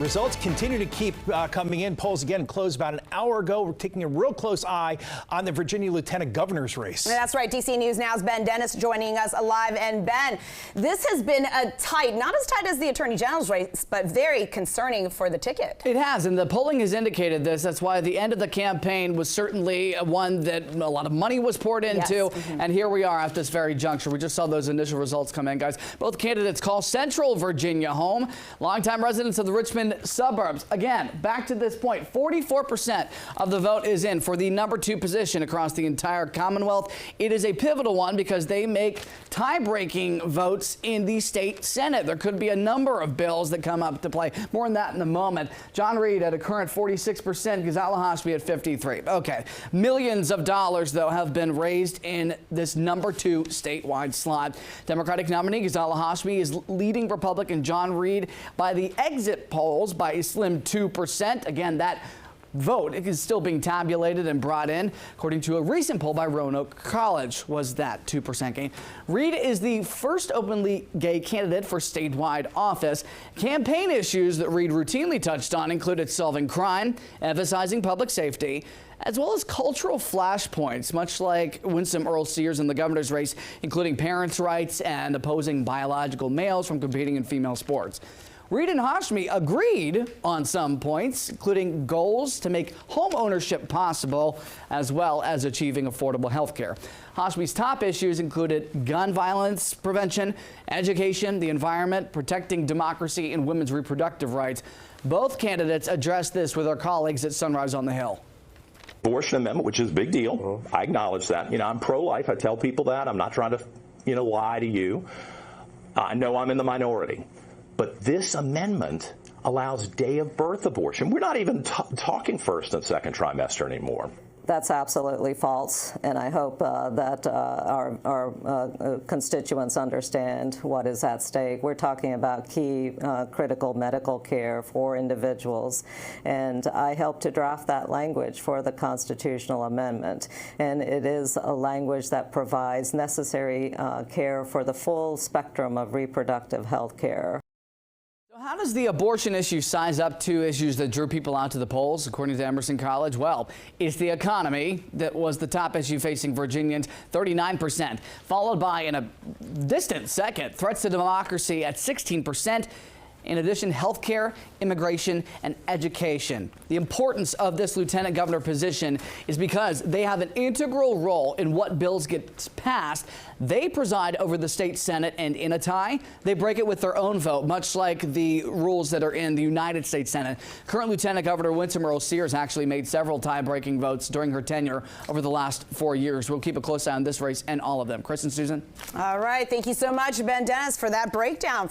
Results continue to keep coming in. Polls again closed about an hour ago. We're taking a real close eye on the Virginia Lieutenant Governor's race. That's right. DC News Now's Ben Dennis joining us live. And Ben, this has been a tight, not as tight as the Attorney General's race, but very concerning for the ticket. It has, and the polling has indicated this. That's why the end of the campaign was certainly one that a lot of money was poured into. Yes. And here we are at this very juncture. We just saw those initial results come in, guys. Both candidates call Central Virginia home. Longtime residents of the Richmond suburbs. Again, back to this point, 44% of the vote is in for the #2 position across the entire Commonwealth. It is a pivotal one because they make tie-breaking votes in the state Senate. There could be a number of bills that come up to play. More on that in a moment. John Reed at a current 46%, Ghazala Hashmi at 53%. Okay, millions of dollars, though, have been raised in this #2 statewide slot. Democratic nominee Ghazala Hashmi is leading Republican John Reed by the exit polls by a slim 2%. Again, that vote is still being tabulated and brought in. According to a recent poll by Roanoke College, was that 2% gain. Reed is the first openly gay candidate for statewide office. Campaign issues that Reed routinely touched on included solving crime, emphasizing public safety, as well as cultural flashpoints, much like Winsome Earl Sears in the governor's race, including parents' rights and opposing biological males from competing in female sports. Reed and Hashmi agreed on some points, including goals to make home ownership possible, as well as achieving affordable health care. Hashmi's top issues included gun violence prevention, education, the environment, protecting democracy, and women's reproductive rights. Both candidates addressed this with our colleagues at Sunrise on the Hill. Abortion amendment, which is a big deal. I acknowledge that. I'm pro-life. I tell people that. I'm not trying to, lie to you. I know I'm in the minority. But this amendment allows day of birth abortion. We're not even talking first and second trimester anymore. That's absolutely false, and I hope that our constituents understand what is at stake. We're talking about key critical medical care for individuals, and I helped to draft that language for the constitutional amendment, and it is a language that provides necessary care for the full spectrum of reproductive health care. How does the abortion issue size up to issues that drew people out to the polls, according to Emerson College? Well, it's the economy that was the top issue facing Virginians, 39%, followed by, in a distant second, threats to democracy at 16%. In addition, health care, immigration, and education. The importance of this lieutenant governor position is because they have an integral role in what bills get passed. They preside over the state Senate, and in a tie, they break it with their own vote, much like the rules that are in the United States Senate. Current Lieutenant Governor Winsome Earl Sears actually made several tie-breaking votes during her tenure over the last 4 years. We'll keep a close eye on this race and all of them. Chris and Susan. All right. Thank you so much, Ben Dennis, for that breakdown.